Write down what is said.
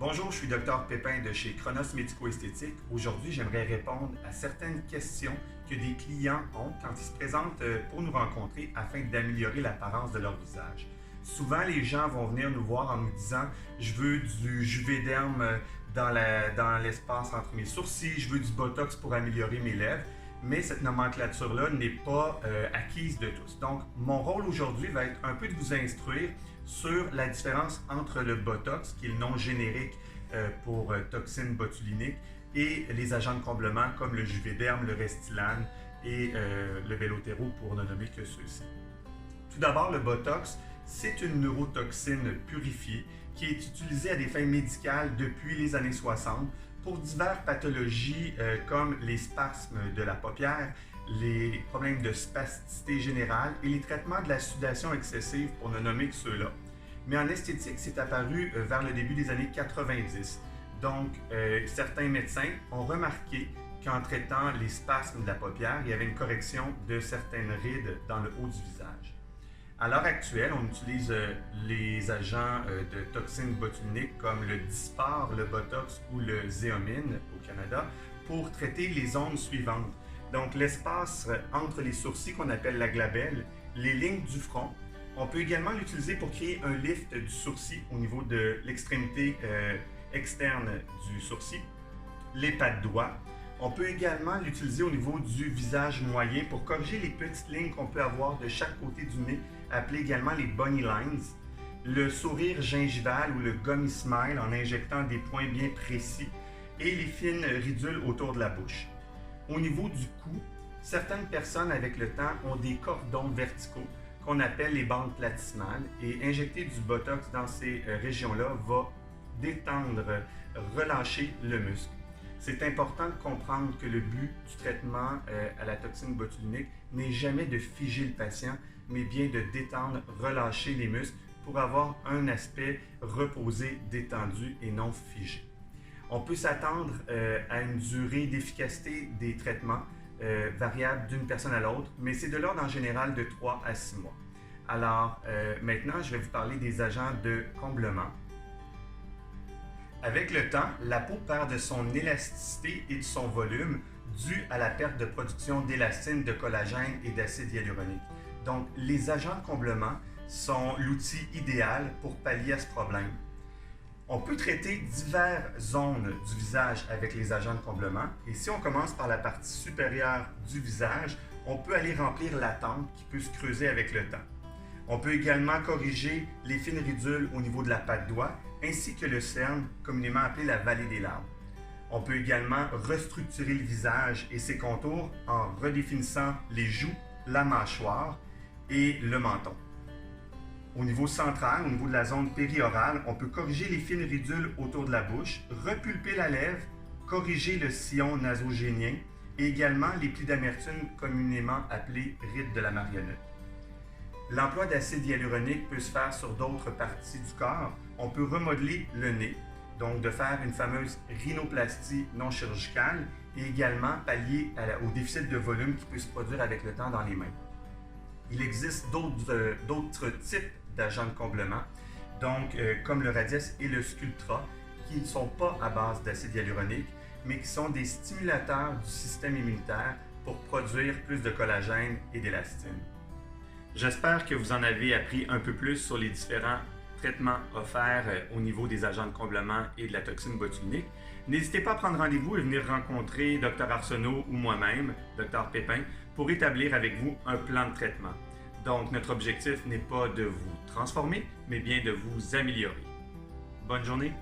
Bonjour, je suis Dr Pépin de chez Chronos Médico-Esthétique. Aujourd'hui, j'aimerais répondre à certaines questions que des clients ont quand ils se présentent pour nous rencontrer afin d'améliorer l'apparence de leur visage. Souvent, les gens vont venir nous voir en nous disant « Je veux du Juvederm dans l'espace entre mes sourcils, je veux du Botox pour améliorer mes lèvres ». Mais cette nomenclature-là n'est pas acquise de tous. Donc, mon rôle aujourd'hui va être un peu de vous instruire sur la différence entre le Botox, qui est le nom générique pour toxine botulinique, et les agents de comblement comme le Juvederm, le Restylane et le Velotero, pour ne nommer que ceux-ci. Tout d'abord, le Botox, c'est une neurotoxine purifiée qui est utilisée à des fins médicales depuis les années 60 pour diverses pathologies comme les spasmes de la paupière, les problèmes de spasticité générale et les traitements de la sudation excessive, pour ne nommer que ceux-là. Mais en esthétique, c'est apparu vers le début des années 90. Donc, certains médecins ont remarqué qu'en traitant les spasmes de la paupière, il y avait une correction de certaines rides dans le haut du visage. À l'heure actuelle, on utilise les agents de toxines botuliniques comme le Dysport, le Botox ou le Xéomine au Canada pour traiter les zones suivantes. Donc, l'espace entre les sourcils qu'on appelle la glabelle, les lignes du front. On peut également l'utiliser pour créer un lift du sourcil au niveau de l'extrémité externe du sourcil, les pas de doigts. On peut également l'utiliser au niveau du visage moyen pour corriger les petites lignes qu'on peut avoir de chaque côté du nez, appelées également les bunny lines, le sourire gingival ou le gummy smile en injectant des points bien précis et les fines ridules autour de la bouche. Au niveau du cou, certaines personnes avec le temps ont des cordons verticaux qu'on appelle les bandes platysmales et injecter du Botox dans ces régions-là va détendre, relâcher le muscle. C'est important de comprendre que le but du traitement à la toxine botulinique n'est jamais de figer le patient, mais bien de détendre, relâcher les muscles pour avoir un aspect reposé, détendu et non figé. On peut s'attendre à une durée d'efficacité des traitements variable d'une personne à l'autre, mais c'est de l'ordre en général de 3 à 6 mois. Alors, maintenant, je vais vous parler des agents de comblement. Avec le temps, la peau perd de son élasticité et de son volume dû à la perte de production d'élastine, de collagène et d'acide hyaluronique. Donc, les agents de comblement sont l'outil idéal pour pallier à ce problème. On peut traiter diverses zones du visage avec les agents de comblement et si on commence par la partie supérieure du visage, on peut aller remplir la tente qui peut se creuser avec le temps. On peut également corriger les fines ridules au niveau de la patte de doigt ainsi que le cerne, communément appelé la vallée des larmes. On peut également restructurer le visage et ses contours en redéfinissant les joues, la mâchoire et le menton. Au niveau central, au niveau de la zone périorale, on peut corriger les fines ridules autour de la bouche, repulper la lèvre, corriger le sillon nasogénien et également les plis d'amertume communément appelés rides de la marionnette. L'emploi d'acide hyaluronique peut se faire sur d'autres parties du corps. On peut remodeler le nez, donc de faire une fameuse rhinoplastie non chirurgicale et également pallier au déficit de volume qui peut se produire avec le temps dans les mains. Il existe d'autres types d'agents de comblement, donc comme le Radiesse et le Sculptra, qui ne sont pas à base d'acide hyaluronique, mais qui sont des stimulateurs du système immunitaire pour produire plus de collagène et d'élastine. J'espère que vous en avez appris un peu plus sur les différents traitements offerts au niveau des agents de comblement et de la toxine botulinique. N'hésitez pas à prendre rendez-vous et venir rencontrer Dr Arsenault ou moi-même, Dr Pépin, pour établir avec vous un plan de traitement. Donc, notre objectif n'est pas de vous transformer, mais bien de vous améliorer. Bonne journée!